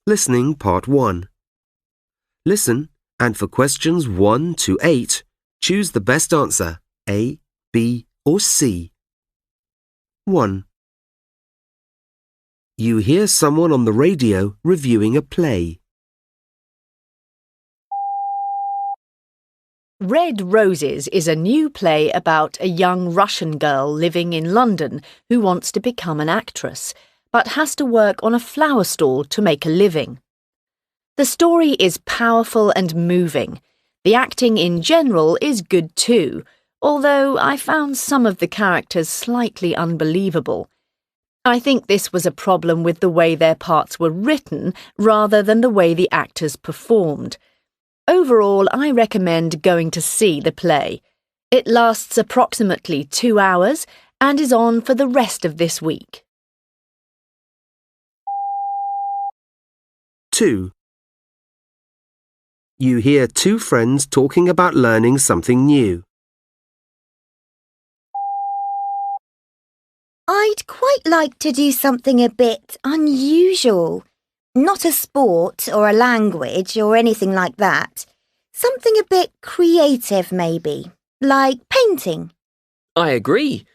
Listening Part 1. Listen, and for questions 1 to 8, choose the best answer, A, B, or C. 1. You hear someone on the radio reviewing a play. Red Roses is a new play about a young Russian girl living in London who wants to become an actress, but has to work on a flower stall to make a living. The story is powerful and moving. The acting in general is good too, although I found some of the characters slightly unbelievable. I think this was a problem with the way their parts were written rather than the way the actors performed. Overall, I recommend going to see the play. It lasts approximately 2 hours and is on for the rest of this week. 2. You hear two friends talking about learning something new. I'd quite like to do something a bit unusual. Not a sport or a language or anything like that. Something a bit creative maybe, like painting. I agree.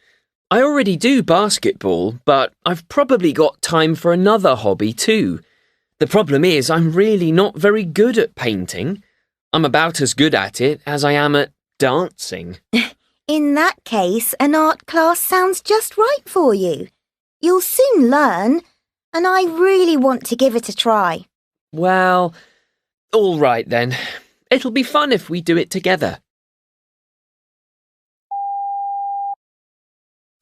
I already do basketball, but I've probably got time for another hobby too. The problem is I'm really not very good at painting. I'm about as good at it as I am at dancing. In that case, an art class sounds just right for you. You'll soon learn, and I really want to give it a try. Well, all right then. It'll be fun if we do it together.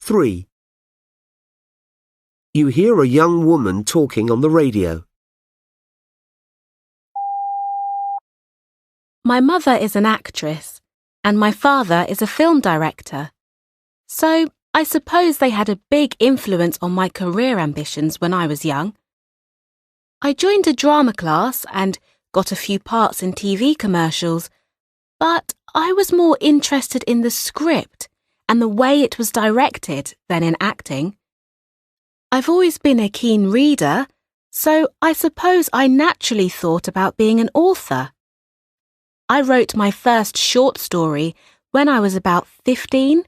3. You hear a young woman talking on the radio. My mother is an actress, and my father is a film director. So I suppose they had a big influence on my career ambitions when I was young. I joined a drama class and got a few parts in TV commercials, but I was more interested in the script and the way it was directed than in acting. I've always been a keen reader, so I suppose I naturally thought about being an author. I wrote my first short story when I was about 15,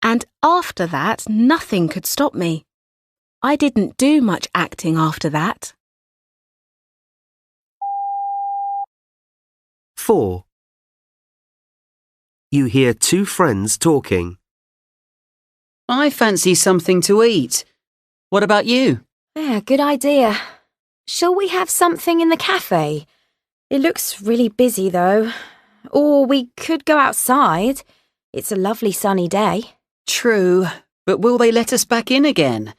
and after that, nothing could stop me. I didn't do much acting after that. 4. You hear two friends talking. I fancy something to eat. What about you? Yeah, good idea. Shall we have something in the cafe? It looks really busy though. Or we could go outside. It's a lovely sunny day. True, but will they let us back in again?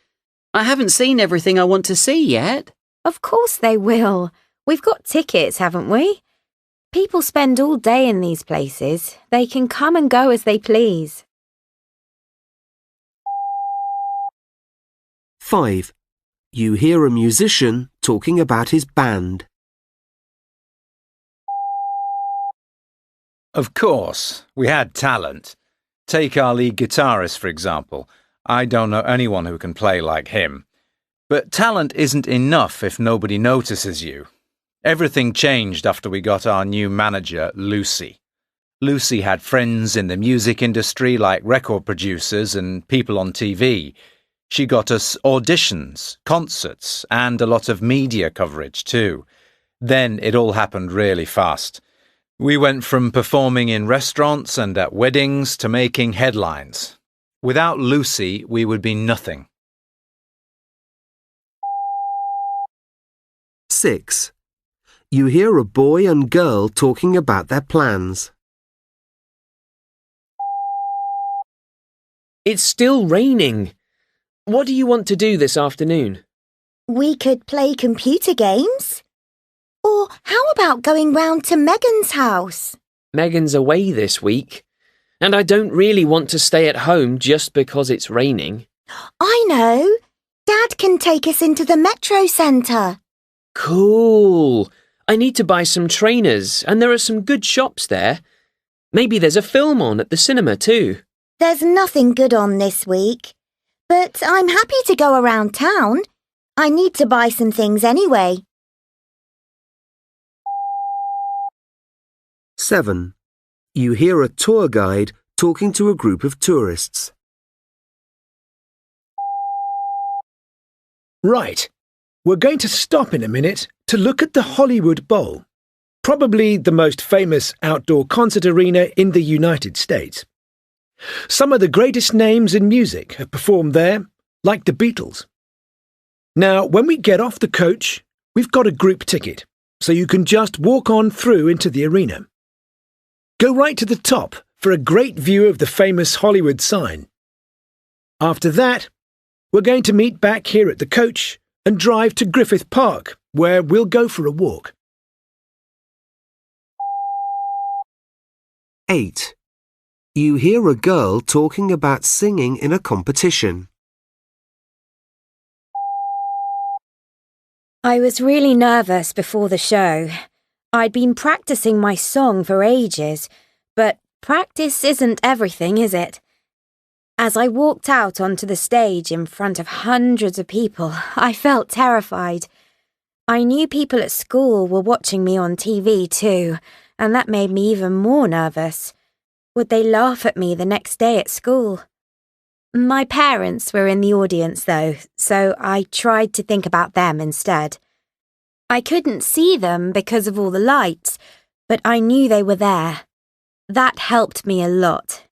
I haven't seen everything I want to see yet. Of course they will. We've got tickets, haven't we? People spend all day in these places. They can come and go as they please. 5. You hear a musician talking about his band. Of course, we had talent. Take our lead guitarist, for example. I don't know anyone who can play like him. But talent isn't enough if nobody notices you. Everything changed after we got our new manager, Lucy. Lucy had friends in the music industry like record producers and people on TV. She got us auditions, concerts, and a lot of media coverage too. Then it all happened really fast. We went from performing in restaurants and at weddings to making headlines. Without Lucy, we would be nothing. 6. You hear a boy and girl talking about their plans. It's still raining. What do you want to do this afternoon? We could play computer games. Or how about going round to Megan's house? Megan's away this week, and I don't really want to stay at home just because it's raining. I know. Dad can take us into the Metro Centre. Cool. I need to buy some trainers, and there are some good shops there. Maybe there's a film on at the cinema too. There's nothing good on this week. But I'm happy to go around town. I need to buy some things anyway. 7. You hear a tour guide talking to a group of tourists. Right. We're going to stop in a minute to look at the Hollywood Bowl, probably the most famous outdoor concert arena in the United States. Some of the greatest names in music have performed there, like the Beatles. Now, when we get off the coach, we've got a group ticket, so you can just walk on through into the arena. Go right to the top for a great view of the famous Hollywood sign. After that, we're going to meet back here at the coach and drive to Griffith Park, where we'll go for a walk. 8. You hear a girl talking about singing in a competition. I was really nervous before the show. I'd been practicing my song for ages, but practice isn't everything, is it? As I walked out onto the stage in front of hundreds of people, I felt terrified. I knew people at school were watching me on TV too, and that made me even more nervous. Would they laugh at me the next day at school? My parents were in the audience though, so I tried to think about them instead. I couldn't see them because of all the lights, but I knew they were there. That helped me a lot.